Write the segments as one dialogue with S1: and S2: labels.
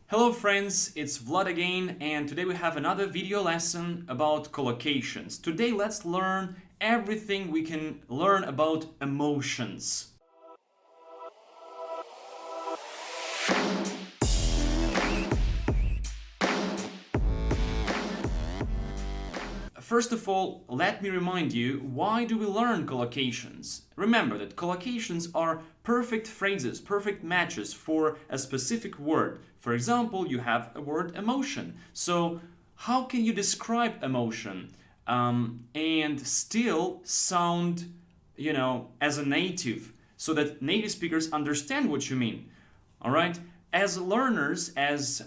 S1: Hello friends, it's Vlad again, and today we have another video lesson about collocations. Today let's learn everything we can learn about emotions. First of all, let me remind you, why do we learn collocations? Remember that collocations are perfect phrases, perfect matches for a specific word. For example, you have a word emotion. So how can you describe emotion and still sound, as a native so that native speakers understand what you mean? All right? As learners, as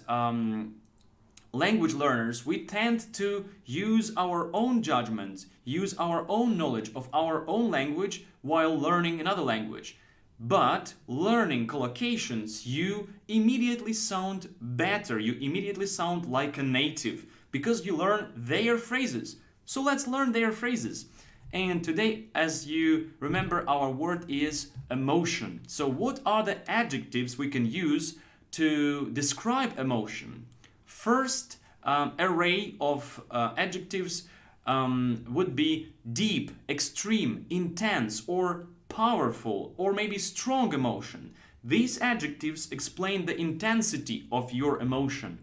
S1: language learners, we tend to use our own judgment, use our own knowledge of our own language while learning another language. But learning collocations, you immediately sound better, you immediately sound like a native because you learn their phrases. So let's learn their phrases. And today, as you remember, our word is emotion. So what are the adjectives we can use to describe emotion? First array of adjectives would be deep, extreme, intense, or powerful, or maybe strong emotion. These adjectives explain the intensity of your emotion.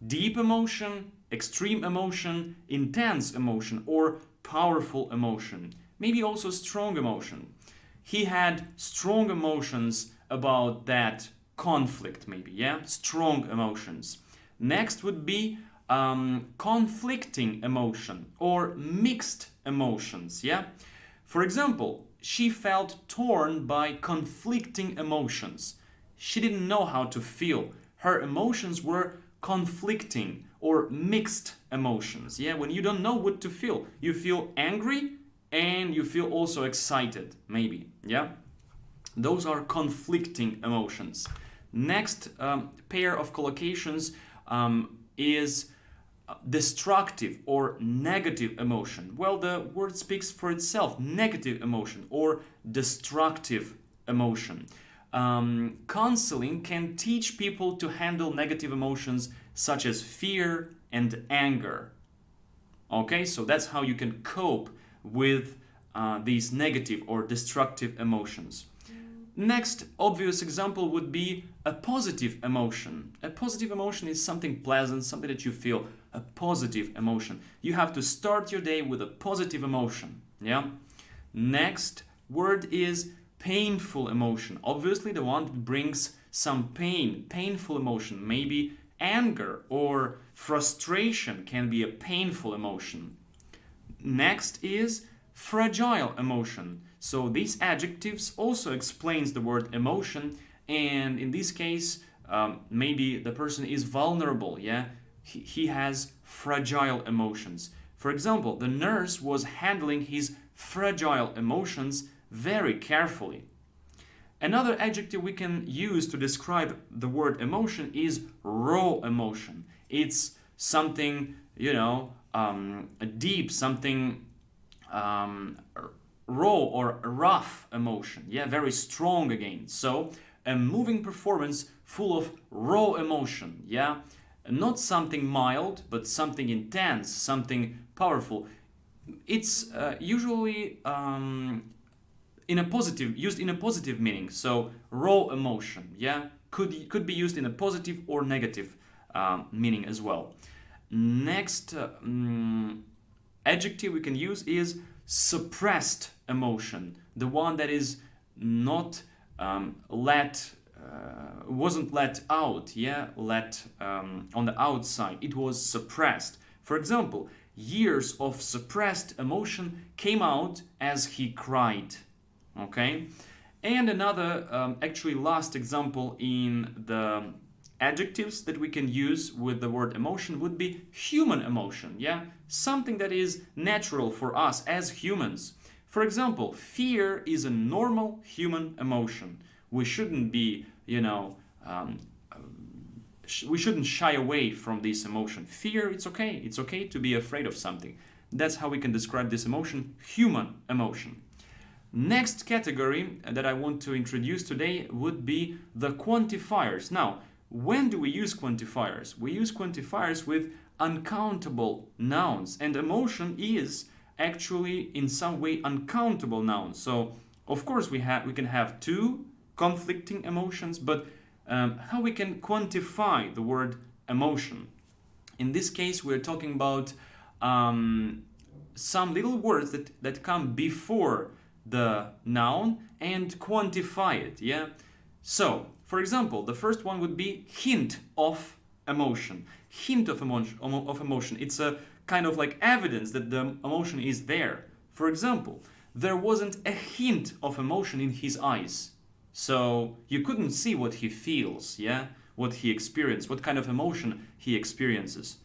S1: Deep emotion, extreme emotion, intense emotion, or powerful emotion. Maybe also strong emotion. He had strong emotions about that conflict, maybe, yeah? Strong emotions. Next would be conflicting emotion or mixed emotions, yeah? For example, she felt torn by conflicting emotions. She didn't know how to feel. Her emotions were conflicting or mixed emotions, yeah? When you don't know what to feel, you feel angry and you feel also excited, maybe, yeah? Those are conflicting emotions. Next pair of collocations is destructive or negative emotion. Well, the word speaks for itself. Negative emotion or destructive emotion. Counseling can teach people to handle negative emotions such as fear and anger. Okay, so that's how you can cope with these negative or destructive emotions. Next obvious example would be a positive emotion. A positive emotion is something pleasant, something that you feel, a positive emotion. You have to start your day with a positive emotion, yeah? Next word is painful emotion. Obviously the one that brings some pain, painful emotion. Maybe anger or frustration can be a painful emotion. Next is fragile emotion. So these adjectives also explains the word emotion, and in this case, maybe the person is vulnerable, yeah? He has fragile emotions. For example, the nurse was handling his fragile emotions very carefully. Another adjective we can use to describe the word emotion is raw emotion. It's something, deep, something raw or rough emotion, yeah, very strong again. So a moving performance full of raw emotion, yeah, not something mild but something intense, something powerful. It's usually used in a positive meaning. So raw emotion, yeah, could be used in a positive or negative meaning as well. Next adjective we can use is suppressed emotion, the one that is not wasn't let out, yeah, let on the outside. It was suppressed. For example, years of suppressed emotion came out as he cried. Okay, and another actually last example in the adjectives that we can use with the word emotion would be human emotion, yeah, something that is natural for us as humans. For example, fear is a normal human emotion. We shouldn't be, we shouldn't shy away from this emotion. Fear, it's okay. It's okay to be afraid of something. That's how we can describe this emotion, human emotion. Next category that I want to introduce today would be the quantifiers. Now, when do we use quantifiers? We use quantifiers with uncountable nouns, and emotion is actually in some way uncountable nouns. So of course we can have two conflicting emotions, but how we can quantify the word emotion? In this case, we're talking about some little words that come before the noun and quantify it, yeah? So, for example, the first one would be hint of emotion. Hint of emotion. It's a kind of like evidence that the emotion is there. For example, there wasn't a hint of emotion in his eyes. So you couldn't see what he feels, yeah? What he experienced, what kind of emotion he experiences.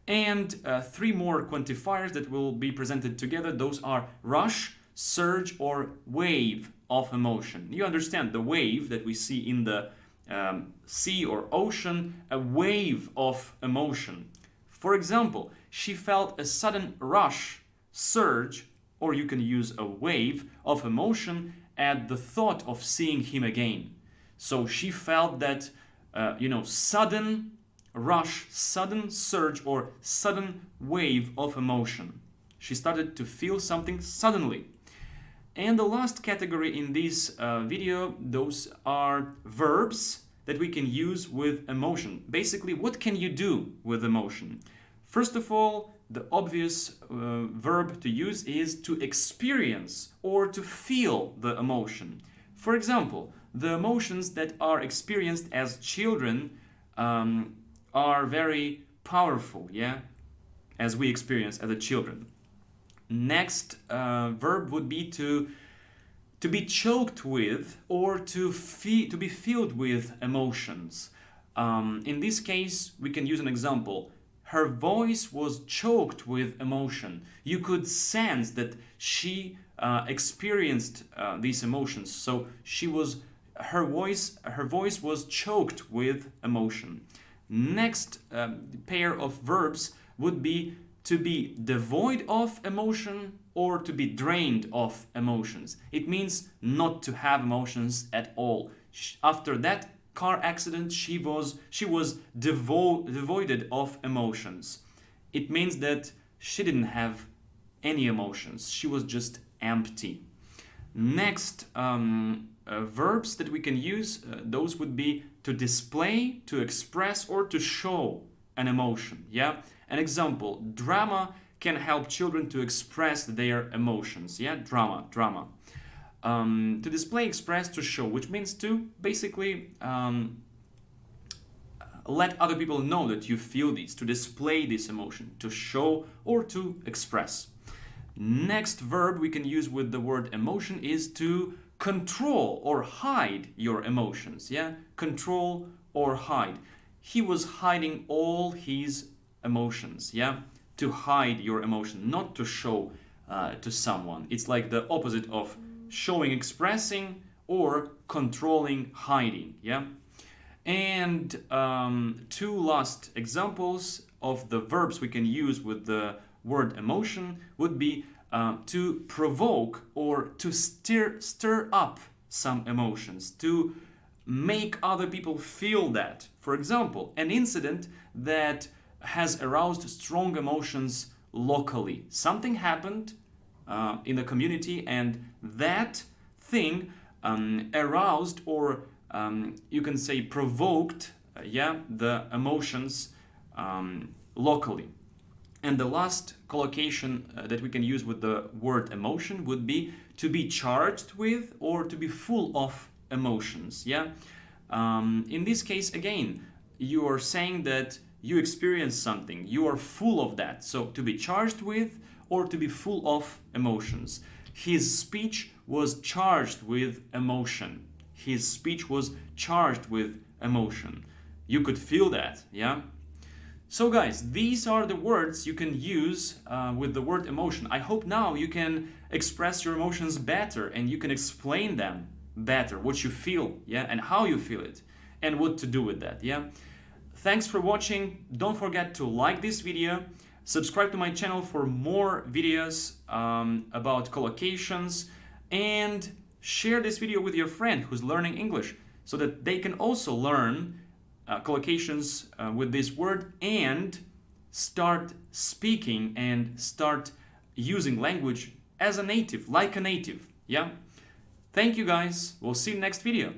S1: And three more quantifiers that will be presented together. Those are rush, surge, or wave of emotion. You understand the wave that we see in the sea or ocean, a wave of emotion. For example, she felt a sudden rush, surge, or you can use a wave of emotion at the thought of seeing him again. So she felt that, sudden rush, sudden surge, or sudden wave of emotion. She started to feel something suddenly. And the last category in this video, those are verbs that we can use with emotion. Basically, what can you do with emotion? First of all, the obvious verb to use is to experience or to feel the emotion. For example, the emotions that are experienced as children are very powerful, yeah, as we experience as a children. Next verb would be to be choked with or to be filled with emotions. In this case, we can use an example. Her voice was choked with emotion. You could sense that she experienced these emotions. So her voice was choked with emotion. Next pair of verbs would be to be devoid of emotion or to be drained of emotions. It means not to have emotions at all. After that car accident, she was devoided of emotions. It means that she didn't have any emotions. She was just empty. Next verbs that we can use, those would be to display, to express, or to show an emotion. Yeah. An example: drama can help children to express their emotions. Yeah, drama. To display, express, to show, which means to basically let other people know that you feel these, to display this emotion, to show or to express. Next verb we can use with the word emotion is to control or hide your emotions. Yeah, control or hide. He was hiding all his emotions. Yeah, to hide your emotion, not to show to someone. It's like the opposite of showing, expressing, or controlling, hiding. Yeah. And two last examples of the verbs we can use with the word emotion would be to provoke or to stir up some emotions, to make other people feel that. For example, an incident that has aroused strong emotions locally. Something happened in the community, and that thing aroused or you can say provoked the emotions locally. And the last collocation that we can use with the word emotion would be to be charged with or to be full of emotions. Yeah. In this case, again, you are saying that you experience something, you are full of that. So to be charged with or to be full of emotions. His speech was charged with emotion. His speech was charged with emotion. You could feel that, yeah? So guys, these are the words you can use with the word emotion. I hope now you can express your emotions better and you can explain them better, what you feel, yeah, and how you feel it, and what to do with that, yeah? Thanks for watching. Don't forget to like this video, subscribe to my channel for more videos about collocations, and share this video with your friend who's learning English so that they can also learn collocations with this word and start speaking and start using language as a native, like a native. Yeah? Thank you guys. We'll see you next video.